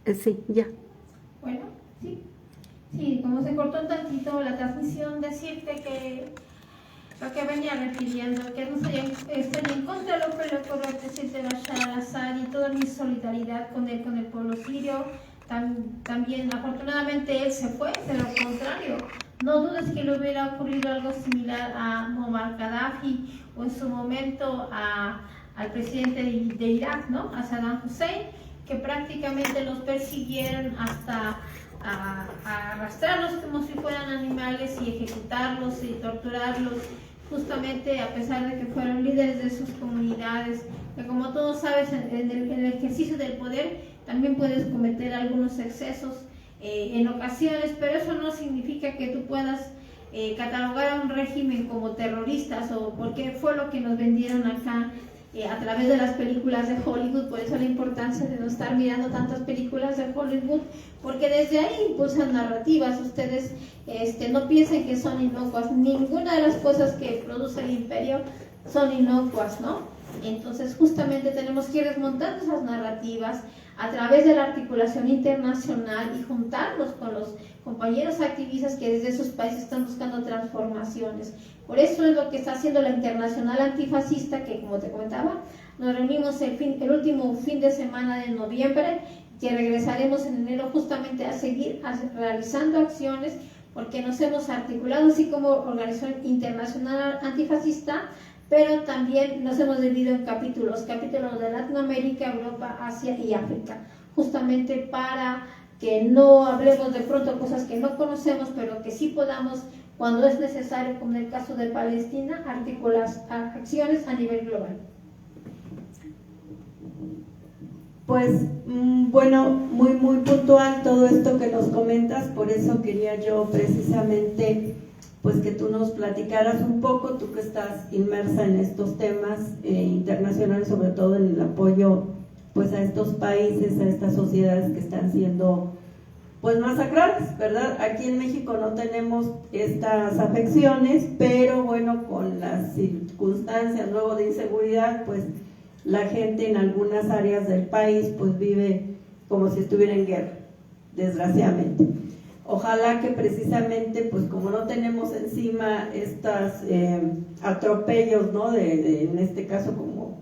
Sí, ya. Bueno, sí. Sí, como se cortó un tantito la transmisión, decirte que lo que venía refiriendo, que no estoy en contra de lo que le ocurrió al presidente Bashar al-Assad y toda mi solidaridad con él, con el pueblo sirio. También, afortunadamente, él se fue, de lo contrario. No dudes que le hubiera ocurrido algo similar a Muammar Gaddafi o en su momento al presidente de Irak, ¿no? A Saddam Hussein, que prácticamente los persiguieron hasta a arrastrarlos como si fueran animales y ejecutarlos y torturarlos, justamente a pesar de que fueron líderes de sus comunidades, que como todos sabes, en el ejercicio del poder también puedes cometer algunos excesos en ocasiones, pero eso no significa que tú puedas catalogar a un régimen como terroristas, o porque fue lo que nos vendieron acá a través de las películas de Hollywood. Por eso la importancia de no estar mirando tantas películas de Hollywood, porque desde ahí impulsan narrativas. Ustedes no piensen que son inocuas, ninguna de las cosas que produce el imperio son inocuas, ¿no? Entonces justamente tenemos que ir desmontando esas narrativas a través de la articulación internacional y juntarnos con los compañeros activistas que desde sus países están buscando transformaciones. Por eso es lo que está haciendo la Internacional Antifascista, que como te comentaba, nos reunimos el último fin de semana de noviembre, que regresaremos en enero justamente a seguir realizando acciones, porque nos hemos articulado así como Organización Internacional Antifascista, pero también nos hemos dividido en capítulos de Latinoamérica, Europa, Asia y África, justamente para que no hablemos de pronto cosas que no conocemos, pero que sí podamos, cuando es necesario, como en el caso de Palestina, articular acciones a nivel global. Pues bueno, muy puntual todo esto que nos comentas, por eso quería yo precisamente pues que tú nos platicaras un poco, tú que estás inmersa en estos temas internacionales, sobre todo en el apoyo pues a estos países, a estas sociedades que están siendo pues masacradas, ¿verdad? Aquí en México no tenemos estas afecciones, pero bueno, con las circunstancias luego de inseguridad, pues la gente en algunas áreas del país pues vive como si estuviera en guerra, desgraciadamente. Ojalá que precisamente, pues como no tenemos encima estos atropellos, ¿no? En este caso como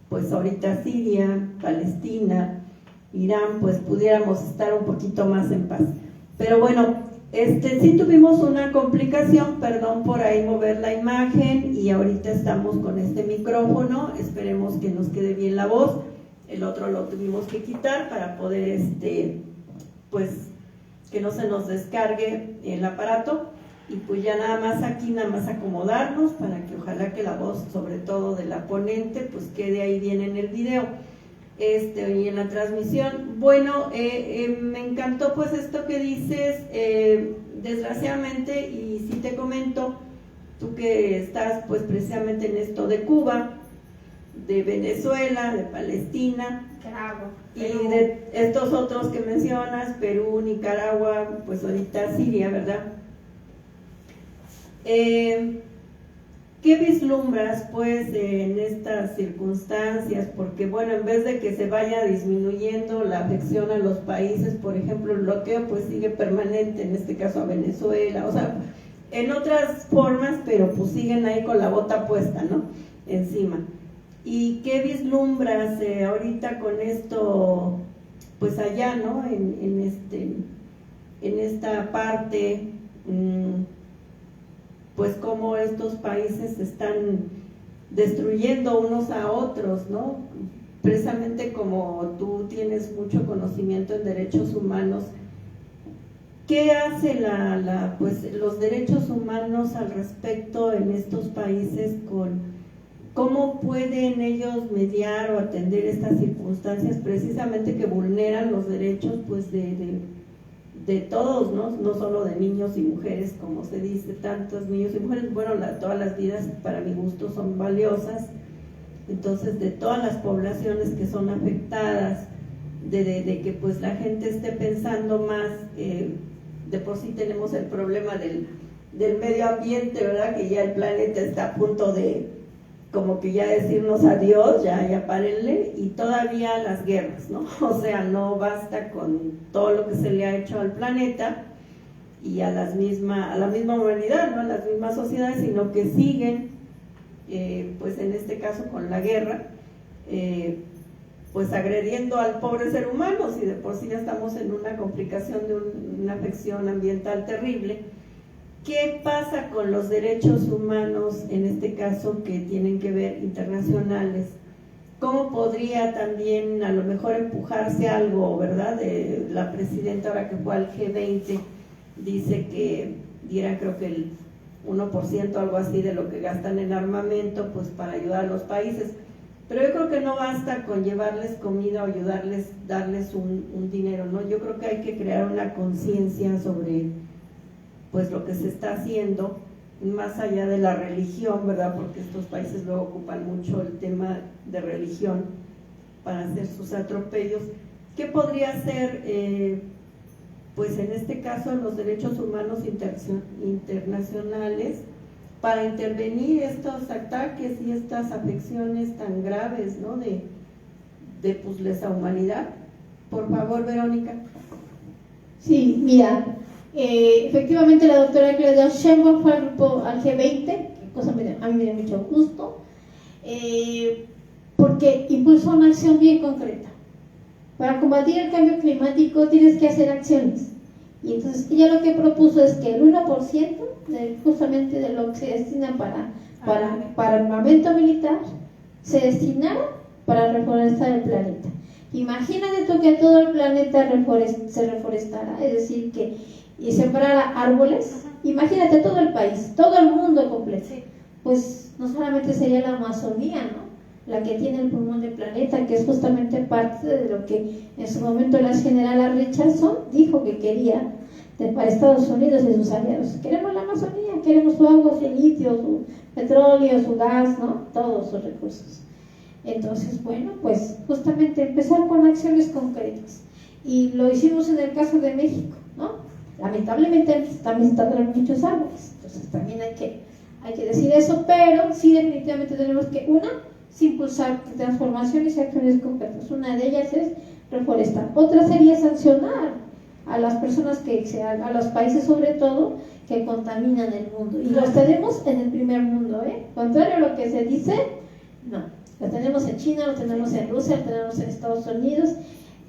pues ahorita Siria, Palestina, Irán, pues pudiéramos estar un poquito más en paz. Pero bueno, sí tuvimos una complicación, perdón por ahí mover la imagen, y ahorita estamos con este micrófono, esperemos que nos quede bien la voz. El otro lo tuvimos que quitar para poder pues que no se nos descargue el aparato, y pues ya nada más acomodarnos para que ojalá que la voz, sobre todo de la ponente, pues quede ahí bien en el video y en la transmisión. Bueno, me encantó pues esto que dices, desgraciadamente, y sí te comento, tú que estás pues precisamente en esto de Cuba, de Venezuela, de Palestina, Nicaragua, y de estos otros que mencionas, Perú, Nicaragua, pues ahorita Siria, ¿verdad? ¿Qué vislumbras pues en estas circunstancias? Porque bueno, en vez de que se vaya disminuyendo la afección a los países, por ejemplo, el bloqueo pues sigue permanente, en este caso a Venezuela, o sea, en otras formas, pero pues siguen ahí con la bota puesta, ¿no? Encima. ¿Y qué vislumbras ahorita con esto, pues allá, ¿no? En esta parte, pues cómo estos países se están destruyendo unos a otros, ¿no? Precisamente como tú tienes mucho conocimiento en derechos humanos, ¿qué hace pues los derechos humanos al respecto en estos países? ¿Cómo pueden ellos mediar o atender estas circunstancias precisamente que vulneran los derechos pues de todos, ¿no? No solo de niños y mujeres, como se dice, tantos niños y mujeres? Bueno, todas las vidas para mi gusto son valiosas, entonces de todas las poblaciones que son afectadas, de que pues la gente esté pensando más, de por sí tenemos el problema del medio ambiente, ¿verdad? Que ya el planeta está a punto de como que ya decirnos adiós, ya párenle, y todavía las guerras, ¿no? O sea, no basta con todo lo que se le ha hecho al planeta y a la misma humanidad, ¿no? A las mismas sociedades, sino que siguen, pues en este caso con la guerra, pues agrediendo al pobre ser humano, si de por sí ya estamos en una complicación de una afección ambiental terrible. ¿Qué pasa con los derechos humanos, en este caso, que tienen que ver internacionales? ¿Cómo podría también a lo mejor empujarse algo, verdad? La presidenta, ahora que fue al G20, dice que diera, creo que el 1%, algo así, de lo que gastan en armamento, pues para ayudar a los países. Pero yo creo que no basta con llevarles comida o ayudarles, darles un dinero, ¿no? Yo creo que hay que crear una conciencia sobre, pues, lo que se está haciendo, más allá de la religión, ¿verdad? Porque estos países luego ocupan mucho el tema de religión para hacer sus atropellos. ¿Qué podría ser, pues en este caso, los derechos humanos internacionales para intervenir estos ataques y estas afecciones tan graves, ¿no? de pues, lesa humanidad? Por favor, Verónica. Sí, mira, efectivamente la doctora Claudia Sheinbaum fue al G20, cosa a mí me dio mucho gusto, porque impulsó una acción bien concreta. Para combatir el cambio climático tienes que hacer acciones. Y entonces ella lo que propuso es que el 1% justamente de lo que se destina para armamento militar se destinara para reforestar el planeta. Imagínate tú que todo el planeta se reforestara, es decir, y sembrara árboles. Imagínate todo el país, todo el mundo completo. Pues no solamente sería la Amazonía, ¿no?, la que tiene el pulmón del planeta, que es justamente parte de lo que en su momento la general Richardson dijo que quería para Estados Unidos y sus aliados. Queremos la Amazonía, queremos su agua, su litio, su petróleo, su gas, ¿no?, todos sus recursos. Entonces, bueno, pues justamente empezar con acciones concretas. Y lo hicimos en el caso de México, ¿no? Lamentablemente también están muchos árboles, entonces también hay que decir eso, pero sí definitivamente tenemos que, impulsar transformaciones y acciones concretas. Una de ellas es reforestar. Otra sería sancionar a las personas a los países sobre todo, que contaminan el mundo. Y los tenemos en el primer mundo, contrario a lo que se dice, no. Lo tenemos en China, lo tenemos en Rusia, lo tenemos en Estados Unidos,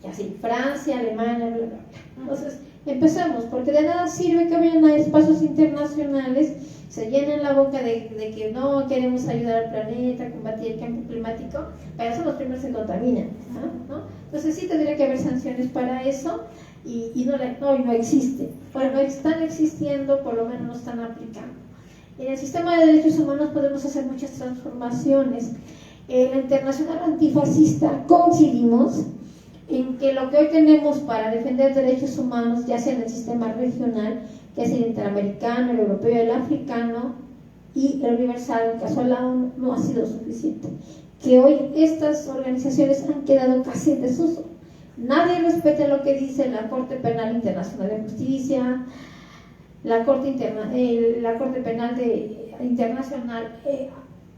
y así, Francia, Alemania, bla, bla, bla. Entonces, empecemos, porque de nada sirve que vayan a espacios internacionales, se llenen la boca de que no queremos ayudar al planeta, a combatir el cambio climático, pero son los primeros que contaminan, ¿no? Entonces sí tendría que haber sanciones para eso, y no existe. Bueno, no están existiendo, por lo menos no están aplicando. En el sistema de derechos humanos podemos hacer muchas transformaciones. En la Internacional Antifascista coincidimos en que lo que hoy tenemos para defender derechos humanos, ya sea en el sistema regional, que es el interamericano, el europeo, el africano y el universal, el caso de la ONU, no ha sido suficiente. Que hoy estas organizaciones han quedado casi en desuso. Nadie respeta lo que dice la Corte Penal Internacional de Justicia, la Corte Penal Internacional,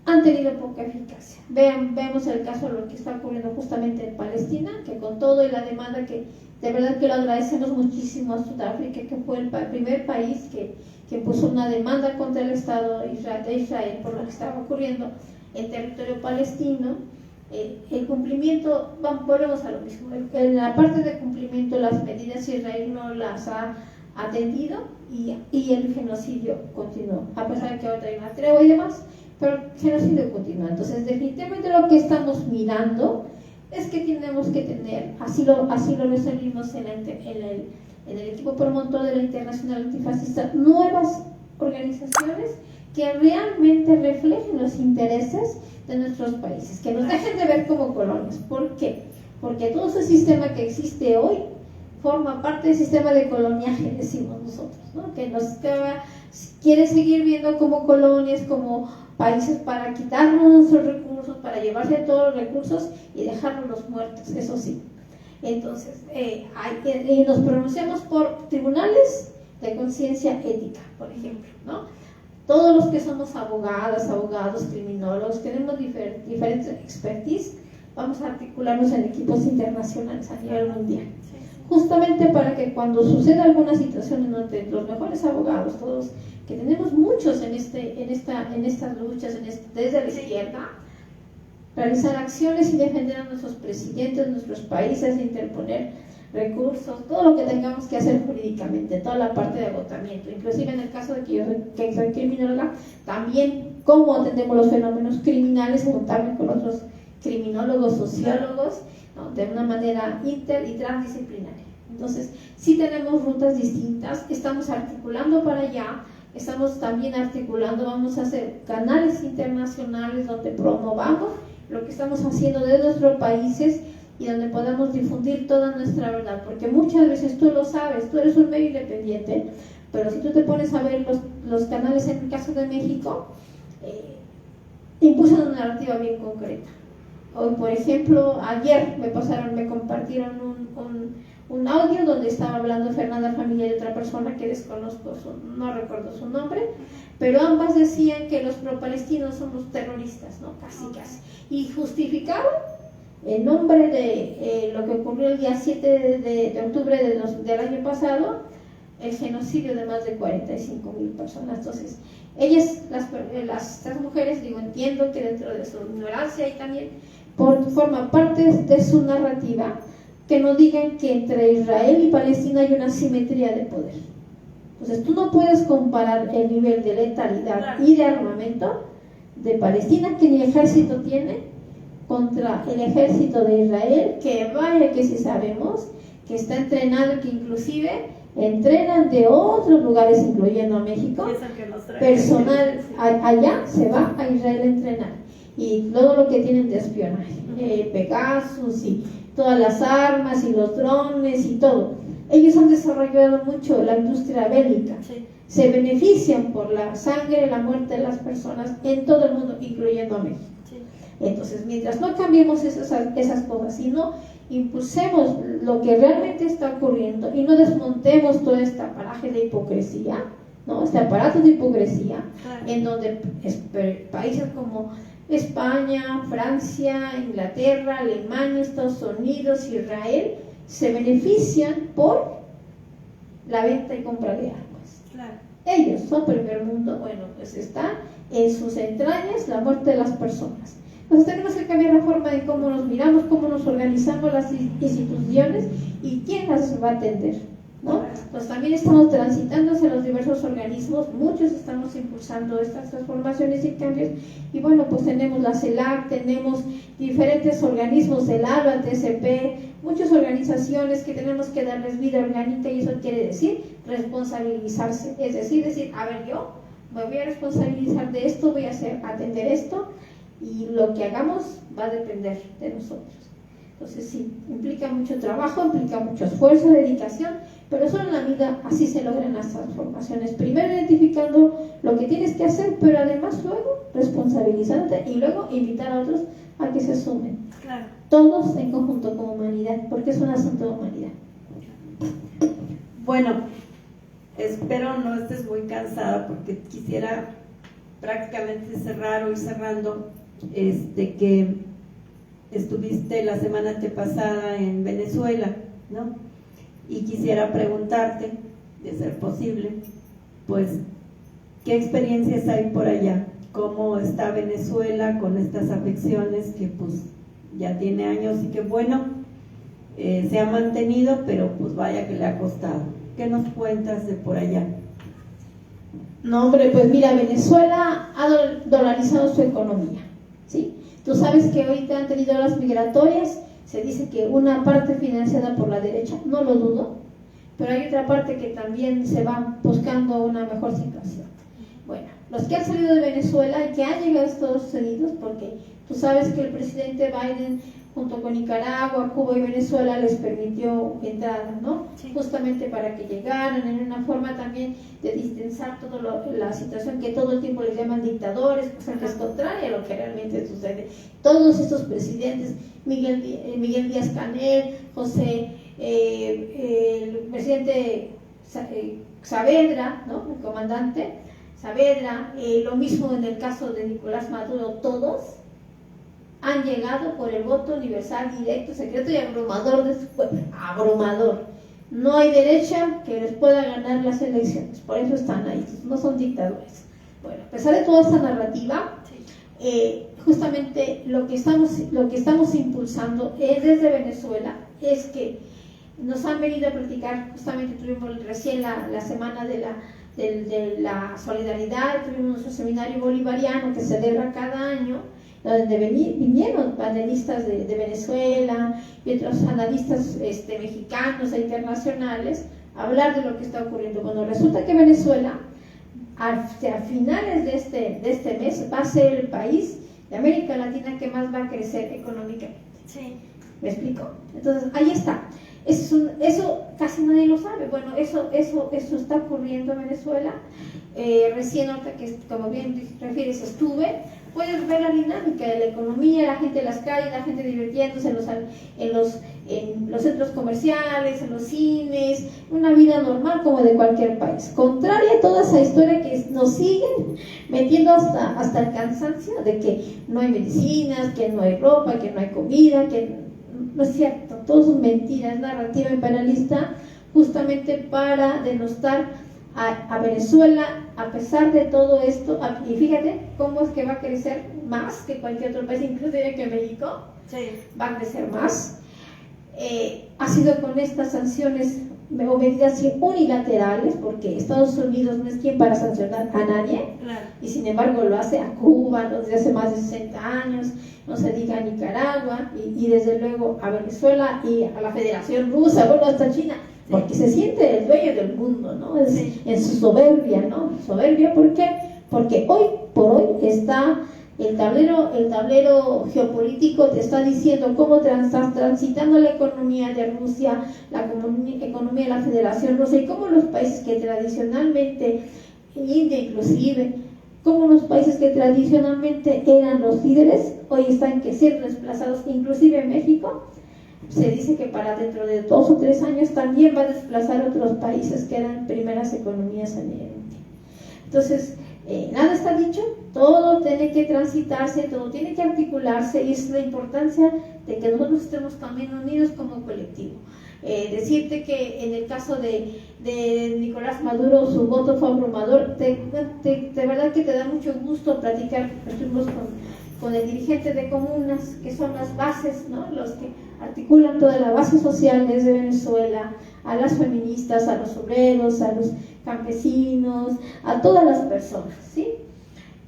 han tenido poca eficacia. Vemos el caso de lo que está ocurriendo justamente en Palestina, que con todo y la demanda, que de verdad que lo agradecemos muchísimo a Sudáfrica, que fue el primer país que puso una demanda contra el Estado de Israel por lo que estaba ocurriendo en territorio palestino. El cumplimiento, volvemos a lo mismo, en la parte de cumplimiento las medidas Israel no las ha atendido, y el genocidio continuó, a pesar de que ahora hay una tregua y demás, pero el genocidio continúa. Entonces definitivamente lo que estamos mirando es que tenemos que tener, así lo resolvimos en el equipo promotor de la Internacional Antifascista, nuevas organizaciones que realmente reflejen los intereses de nuestros países, que nos dejen de ver como colonias. ¿Por qué? Porque todo ese sistema que existe hoy forma parte del sistema de coloniaje, decimos nosotros, ¿no? Que nos quiere seguir viendo como colonias, como países para quitarnos nuestros recursos, para llevarse todos los recursos y dejarnos los muertos, eso sí. Entonces, nos pronunciamos por tribunales de conciencia ética, por ejemplo, ¿no? todos los que somos abogadas, abogados, criminólogos, tenemos diferentes expertise, vamos a articularnos en equipos internacionales a nivel mundial. Justamente para que cuando suceda alguna situación en donde los mejores abogados, todos, que tenemos muchos en estas luchas, desde la izquierda, realizar acciones y defender a nuestros presidentes, nuestros países, interponer recursos, todo lo que tengamos que hacer jurídicamente, toda la parte de agotamiento, inclusive en el caso de que soy criminóloga, también cómo atendemos los fenómenos criminales, juntarme con otros criminólogos, sociólogos, ¿no? De una manera inter y transdisciplinaria. Entonces, sí tenemos rutas distintas, estamos articulando para allá, estamos también articulando, vamos a hacer canales internacionales donde promovamos lo que estamos haciendo de nuestros países y donde podamos difundir toda nuestra verdad, porque muchas veces tú lo sabes, tú eres un medio independiente, pero si tú te pones a ver los canales en el caso de México, impulsan una narrativa bien concreta. Hoy, por ejemplo, ayer me compartieron un audio donde estaba hablando Fernanda Familia y otra persona que desconozco, no recuerdo su nombre, pero ambas decían que los pro-palestinos somos terroristas, ¿no? Casi. Y justificaron, en nombre de lo que ocurrió el día 7 de octubre del año pasado, el genocidio de más de 45,000 personas. Entonces, ellas, estas mujeres, entiendo que dentro de su ignorancia y también forma parte de su narrativa, que no digan que entre Israel y Palestina hay una simetría de poder. Entonces, tú no puedes comparar el nivel de letalidad y de armamento de Palestina, que ni ejército tiene, contra el ejército de Israel, que vaya que sí sabemos, que está entrenado y que inclusive entrenan de otros lugares, incluyendo a México, personal allá se va a Israel a entrenar, y todo lo que tienen de espionaje, Pegasus y todas las armas y los drones y todo. Ellos han desarrollado mucho la industria bélica, se benefician por la sangre y la muerte de las personas en todo el mundo, incluyendo a México. Entonces, mientras no cambiemos esas cosas y no impulsemos lo que realmente está ocurriendo y no desmontemos todo este aparato de hipocresía, ¿no? Este aparato de hipocresía, en donde países como España, Francia, Inglaterra, Alemania, Estados Unidos, Israel, se benefician por la venta y compra de armas. Ellos son primer mundo, bueno, pues está en sus entrañas la muerte de las personas. Entonces tenemos que cambiar la forma de cómo nos miramos, cómo nos organizamos las instituciones y quién las va a atender, ¿no? Pues también estamos transitando hacia los diversos organismos, muchos estamos impulsando estas transformaciones y cambios, y bueno, pues tenemos la CELAC, tenemos diferentes organismos, el ALBA, TCP, muchas organizaciones que tenemos que darles vida orgánica, y eso quiere decir responsabilizarse, es decir, a ver, yo me voy a responsabilizar de esto, voy a atender esto, y lo que hagamos va a depender de nosotros. Entonces sí, implica mucho trabajo, implica mucho esfuerzo, dedicación, pero solo en la vida así se logran las transformaciones. Primero identificando lo que tienes que hacer, pero además luego responsabilizarte y luego invitar a otros a que se sumen. Todos en conjunto como humanidad, porque es un asunto de humanidad. Bueno, espero no estés muy cansada, porque quisiera prácticamente cerrar o ir cerrando, que estuviste la semana antepasada en Venezuela, ¿no? Y quisiera preguntarte, de ser posible, pues, ¿qué experiencias hay por allá? ¿Cómo está Venezuela con estas afecciones que pues ya tiene años y que bueno, se ha mantenido, pero pues vaya que le ha costado? ¿Qué nos cuentas de por allá? No, hombre, pues mira, Venezuela ha dolarizado su economía, ¿sí? Tú sabes que ahorita han tenido las migratorias, se dice que una parte financiada por la derecha, no lo dudo, pero hay otra parte que también se va buscando una mejor situación. Bueno, los que han salido de Venezuela y que han llegado a Estados Unidos, porque tú sabes que el presidente Biden, junto con Nicaragua, Cuba y Venezuela, les permitió entrada, ¿no? Sí. Justamente para que llegaran en una forma también de distensar toda la situación que todo el tiempo les llaman dictadores, cosa que es contraria a lo que realmente sucede. Todos estos presidentes, Miguel Díaz-Canel, el presidente Saavedra, ¿no? El comandante, Saavedra, lo mismo en el caso de Nicolás Maduro, todos han llegado por el voto universal, directo, secreto y abrumador de su pueblo. Abrumador. No hay derecha que les pueda ganar las elecciones, por eso están ahí, no son dictadores. Bueno, a pesar de toda esta narrativa, justamente lo que estamos impulsando desde Venezuela es que nos han venido a platicar, justamente tuvimos recién la semana de la solidaridad, tuvimos nuestro seminario bolivariano que se celebra cada año, donde vinieron panelistas de Venezuela y otros analistas mexicanos e internacionales a hablar de lo que está ocurriendo. Bueno, resulta que Venezuela a finales de este mes va a ser el país de América Latina que más va a crecer económicamente. Sí. ¿Me explico? Entonces, ahí está. Eso casi nadie lo sabe. Bueno, eso está ocurriendo en Venezuela. Recién, ahorita que, como bien refieres, estuve, puedes ver la dinámica de la economía, la gente en las calles, la gente divirtiéndose en los centros comerciales, en los cines, una vida normal como de cualquier país. Contraria a toda esa historia que nos siguen metiendo hasta el cansancio de que no hay medicinas, que no hay ropa, que no hay comida, que no es cierto, todo son mentiras, narrativa imperialista, justamente para denostar a Venezuela. A pesar de todo esto, y fíjate cómo es que va a crecer más que cualquier otro país, incluso diría que México, Sí. va a crecer más. Ha sido con estas sanciones o medidas unilaterales, porque Estados Unidos no es quien para sancionar a nadie, Claro. y sin embargo lo hace a Cuba desde hace más de 60 años, no se diga a Nicaragua, y desde luego a Venezuela y a la Federación Rusa, bueno, hasta China, porque se siente el dueño del mundo, ¿no? Sí. En su soberbia, ¿no? Soberbia, ¿por qué? Porque hoy por hoy está el tablero geopolítico, te está diciendo cómo está transitando la economía de Rusia, la economía de la Federación Rusa, y cómo los países que tradicionalmente, India inclusive, como los países que tradicionalmente eran los líderes, hoy están siendo desplazados, inclusive México. Se dice que para dentro de 2 o 3 años también va a desplazar otros países que eran primeras economías a nivel mundial. Entonces, nada está dicho, todo tiene que transitarse, todo tiene que articularse, y es la importancia de que nosotros estemos también unidos como colectivo. Decirte que en el caso de Nicolás Maduro, su voto fue abrumador. De verdad que te da mucho gusto platicar. Estuvimos con el dirigente de comunas, que son las bases, ¿no? Los que articulan toda la base social desde Venezuela, a las feministas, a los obreros, a los campesinos, a todas las personas, ¿sí?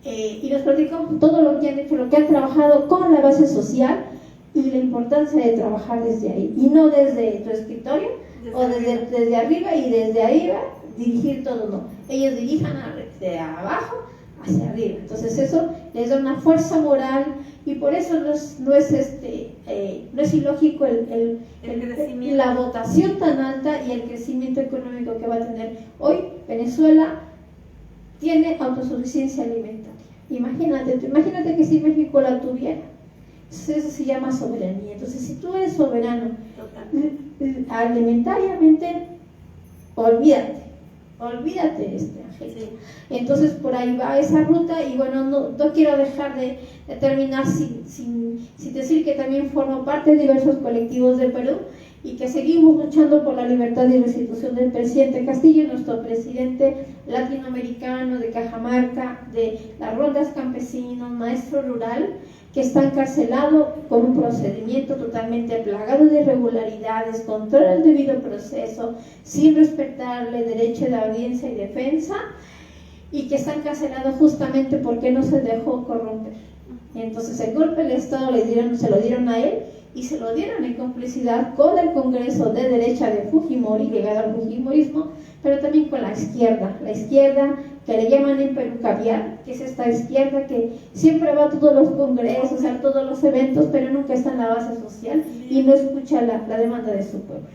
Y nos platicó todo lo que han hecho, lo que han trabajado con la base social y la importancia de trabajar desde ahí, y no desde tu escritorio o desde arriba, y desde ahí va dirigir todo, no. Ellos dirijan de abajo hacia arriba. Entonces eso les da una fuerza moral, y por eso no es ilógico la votación tan alta y el crecimiento económico que va a tener. Hoy Venezuela tiene autosuficiencia alimentaria. Imagínate que si México la tuviera, eso se llama soberanía. Entonces, si tú eres soberano alimentariamente, olvídate, Ángel. Sí. Entonces, por ahí va esa ruta, y bueno, no quiero dejar de terminar sin decir que también formo parte de diversos colectivos del Perú, y que seguimos luchando por la libertad y restitución del presidente Castillo, nuestro presidente latinoamericano de Cajamarca, de las rondas campesinos, maestro rural, que está encarcelado con un procedimiento totalmente plagado de irregularidades, contra el debido proceso, sin respetarle derecho de audiencia y defensa, y que está encarcelado justamente porque no se dejó corromper. Entonces el golpe del Estado se lo dieron a él, y se lo dieron en complicidad con el Congreso de derecha de Fujimori, ligado al fujimorismo, pero también con la izquierda que le llaman en Perú caviar, que es esta izquierda que siempre va a todos los congresos, a todos los eventos, pero nunca está en la base social y no escucha la demanda de su pueblo.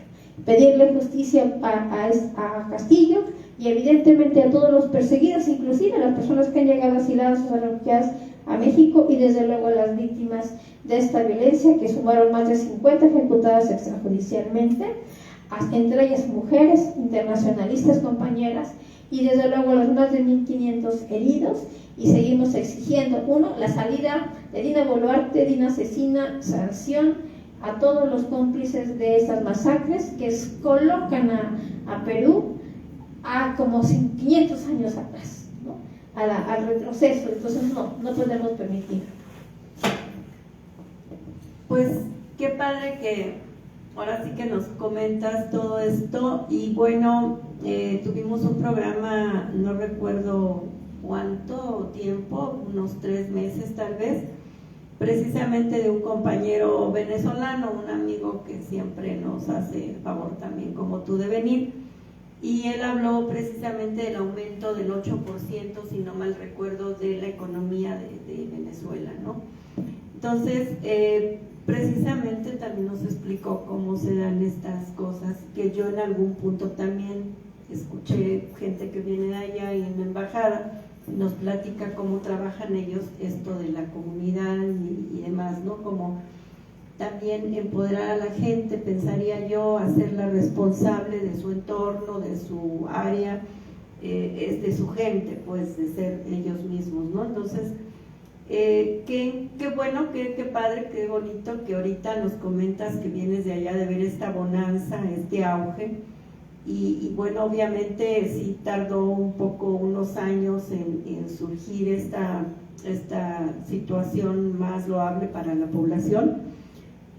Pedirle justicia a Castillo, y evidentemente a todos los perseguidos, inclusive a las personas que han llegado asiladas o refugiadas a México, y desde luego a las víctimas de esta violencia, que sumaron más de 50 ejecutadas extrajudicialmente, entre ellas mujeres, internacionalistas, compañeras, y desde luego los más de 1.500 heridos, y seguimos exigiendo, uno, la salida de Dina Boluarte, Dina asesina, sanción a todos los cómplices de estas masacres que colocan a Perú a como 500 años atrás, ¿no? Al retroceso. Entonces no podemos permitir. Pues qué padre que ahora sí que nos comentas todo esto. Y bueno, tuvimos un programa, no recuerdo cuánto tiempo, unos 3 meses tal vez, precisamente de un compañero venezolano, un amigo que siempre nos hace el favor también como tú de venir, y él habló precisamente del aumento del 8%, si no mal recuerdo, de la economía de Venezuela, ¿no? Entonces, precisamente también nos explicó cómo se dan estas cosas, que yo en algún punto también escuché gente que viene de allá y en la embajada nos platica cómo trabajan ellos esto de la comunidad y demás, ¿no? Como también empoderar a la gente, pensaría yo, hacerla responsable de su entorno, de su área, es de su gente, pues de ser ellos mismos, ¿no? Entonces, qué bueno, qué padre, qué bonito que ahorita nos comentas que vienes de allá de ver esta bonanza, este auge. Y bueno, obviamente sí tardó un poco, unos años en surgir esta situación más loable para la población,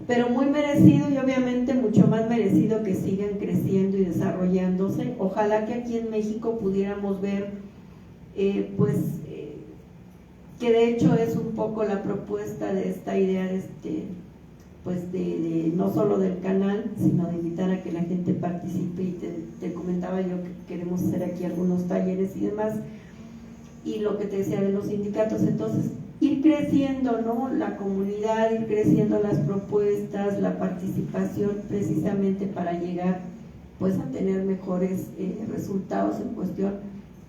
pero muy merecido, y obviamente mucho más merecido que sigan creciendo y desarrollándose. Ojalá que aquí en México pudiéramos ver, que de hecho es un poco la propuesta de esta idea de no solo del canal, sino de invitar a que la gente participe. Y te comentaba yo que queremos hacer aquí algunos talleres y demás, y lo que te decía de los sindicatos. Entonces, ir creciendo, ¿no?, la comunidad, ir creciendo las propuestas, la participación, precisamente para llegar pues a tener mejores resultados en cuestión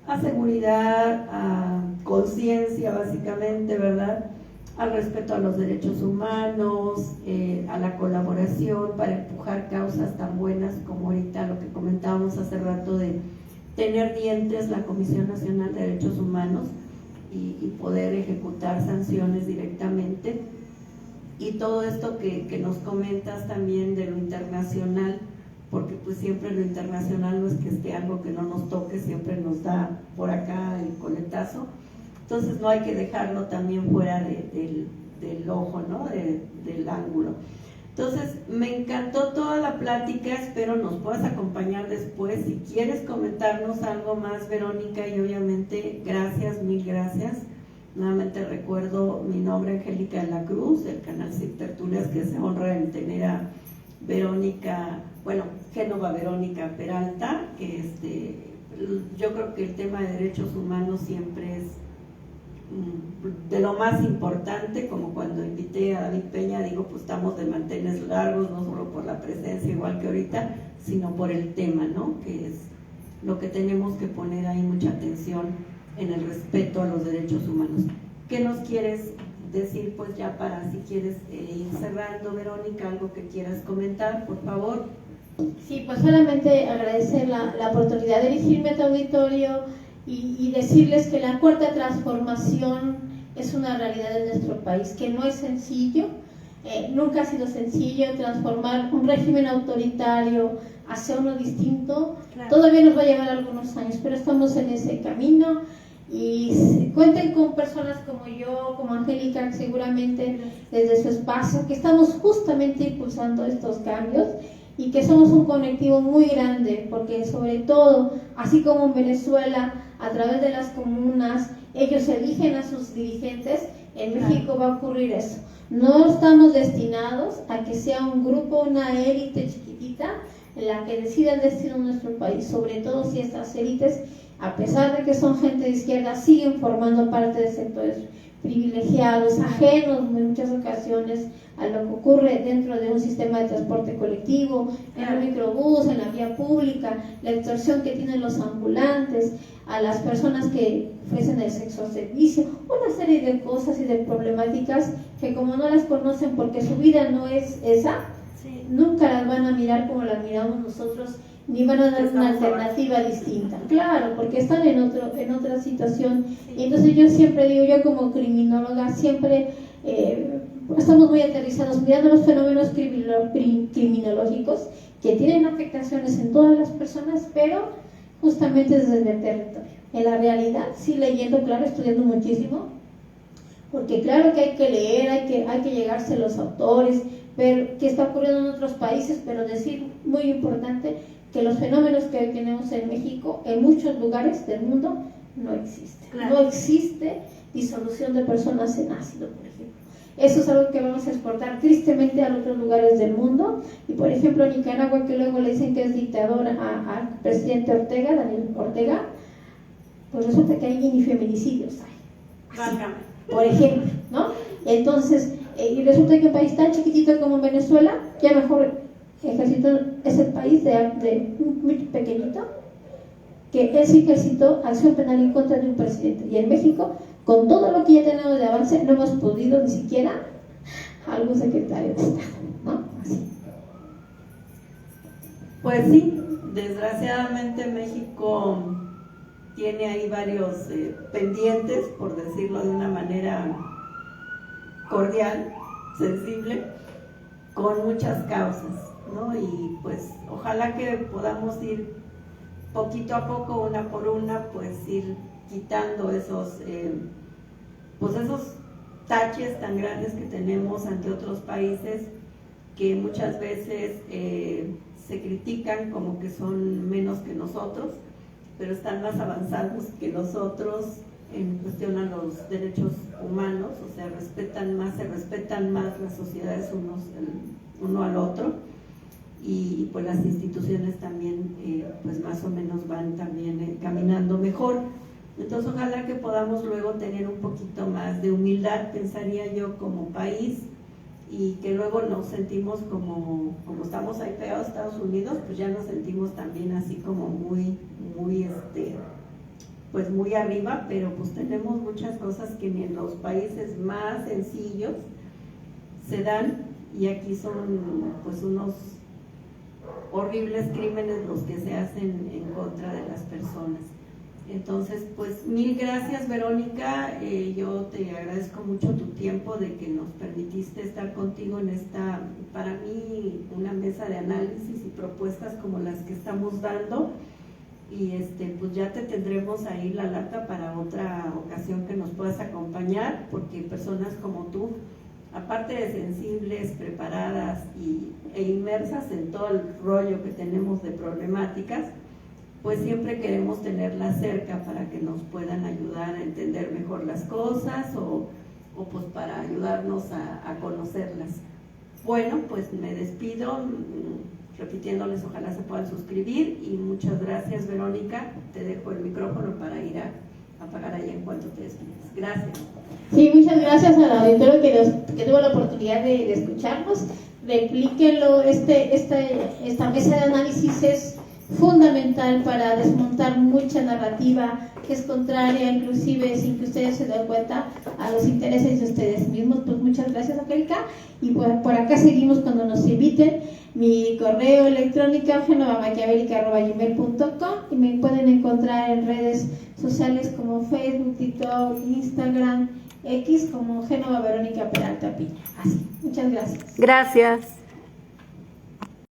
a seguridad, a conciencia básicamente, ¿verdad?, al respeto a los derechos humanos, a la colaboración para empujar causas tan buenas como ahorita lo que comentábamos hace rato de tener dientes la Comisión Nacional de Derechos Humanos y poder ejecutar sanciones directamente. Y todo esto que nos comentas también de lo internacional, porque pues siempre lo internacional no es que esté algo que no nos toque, siempre nos da por acá el coletazo. Entonces no hay que dejarlo también fuera del ojo, ¿no?, del ángulo. Entonces me encantó toda la plática, espero nos puedas acompañar después. Si quieres comentarnos algo más, Verónica, y obviamente gracias, mil gracias. Nuevamente recuerdo mi nombre, Angélica de la Cruz, del canal CIP Tertulias, que se honra en tener a Verónica, Génova Verónica Peralta, que yo creo que el tema de derechos humanos siempre es de lo más importante, como cuando invité a David Peña, digo, pues estamos de manteles largos, no solo por la presencia igual que ahorita, sino por el tema, ¿no?, que es lo que tenemos que poner ahí mucha atención en el respeto a los derechos humanos. ¿Qué nos quieres decir, pues ya para, si quieres ir cerrando, Verónica, algo que quieras comentar, por favor? Sí, pues solamente agradecer la oportunidad de dirigirme a tu auditorio y decirles que la cuarta transformación es una realidad en nuestro país, que no es sencillo, nunca ha sido sencillo transformar un régimen autoritario hacia uno distinto. Claro. Todavía nos va a llevar algunos años, pero estamos en ese camino, y cuenten con personas como yo, como Angélica, seguramente desde su espacio, que estamos justamente impulsando estos cambios, y que somos un colectivo muy grande, porque sobre todo, así como en Venezuela, a través de las comunas, ellos eligen a sus dirigentes, en México va a ocurrir eso. No estamos destinados a que sea un grupo, una élite chiquitita, en la que decida el destino de nuestro país, sobre todo si estas élites, a pesar de que son gente de izquierda, siguen formando parte de sectores privilegiados, ajenos en muchas ocasiones a lo que ocurre dentro de un sistema de transporte colectivo, en el microbús, en la vía pública, la extorsión que tienen los ambulantes, a las personas que ofrecen el sexo servicio, una serie de cosas y de problemáticas que, como no las conocen porque su vida no es esa, nunca las van a mirar como las miramos nosotros, ni van a dar una Estamos alternativa distinta. Claro, porque están en otra situación. Y entonces yo siempre digo, yo como criminóloga, siempre estamos muy aterrizados mirando los fenómenos criminológicos que tienen afectaciones en todas las personas, pero justamente desde el territorio. En la realidad, sí leyendo, claro, estudiando muchísimo, porque claro que hay que leer, hay que llegarse a los autores, ver qué está ocurriendo en otros países, pero decir, muy importante, que los fenómenos que hoy tenemos en México, en muchos lugares del mundo, no existen. Claro. No existe disolución de personas en ácido, por ejemplo. Eso es algo que vamos a exportar tristemente a otros lugares del mundo. Y por ejemplo, Nicaragua, que luego le dicen que es dictador al presidente Ortega, Daniel Ortega, pues resulta que hay ni feminicidios hay. Así, por ejemplo, ¿no? Entonces, y resulta que un país tan chiquitito como Venezuela, ya mejor ejército es el país de muy pequeñito, que él sí ejercitó acción penal en contra de un presidente. Y en México, con todo lo que ya tenemos de avance, no hemos podido ni siquiera a algún secretario de Estado, ¿no? Así. Pues sí, desgraciadamente México tiene ahí varios pendientes, por decirlo de una manera cordial, sensible, con muchas causas, ¿no? Y pues ojalá que podamos ir poquito a poco, una por una, pues ir quitando esos taches tan grandes que tenemos ante otros países, que muchas veces se critican como que son menos que nosotros, pero están más avanzados que nosotros en cuestión a los derechos humanos, o sea, se respetan más las sociedades uno al otro, y pues las instituciones también pues más o menos van también caminando mejor. Entonces ojalá que podamos luego tener un poquito más de humildad, pensaría yo, como país, y que luego nos sentimos como estamos ahí pegados a Estados Unidos, pues ya nos sentimos también así como muy pues muy arriba, pero pues tenemos muchas cosas que ni en los países más sencillos se dan, y aquí son pues unos horribles crímenes los que se hacen en contra de las personas. Entonces, pues mil gracias, Verónica, yo te agradezco mucho tu tiempo de que nos permitiste estar contigo en esta, para mí, una mesa de análisis y propuestas como las que estamos dando, y pues ya te tendremos ahí la lata para otra ocasión que nos puedas acompañar, porque personas como tú, aparte de sensibles, preparadas e inmersas en todo el rollo que tenemos de problemáticas, pues siempre queremos tenerlas cerca para que nos puedan ayudar a entender mejor las cosas o pues para ayudarnos a conocerlas. Bueno, pues me despido repitiéndoles, ojalá se puedan suscribir, y muchas gracias, Verónica. Te dejo el micrófono para ir a apagar allá en cuanto te despides. Gracias. Sí, muchas gracias al auditorio que tuvo la oportunidad de escucharnos. Replíquenlo, esta mesa de análisis es fundamental para desmontar mucha narrativa que es contraria, inclusive sin que ustedes se den cuenta, a los intereses de ustedes mismos. Pues muchas gracias, Angélica, y por acá seguimos cuando nos inviten. Mi correo electrónico genovamaquiavelica@gmail.com, y me pueden encontrar en redes sociales como Facebook, TikTok, Instagram, X, como Genova Verónica Peralta Piña. Así, muchas gracias. Gracias.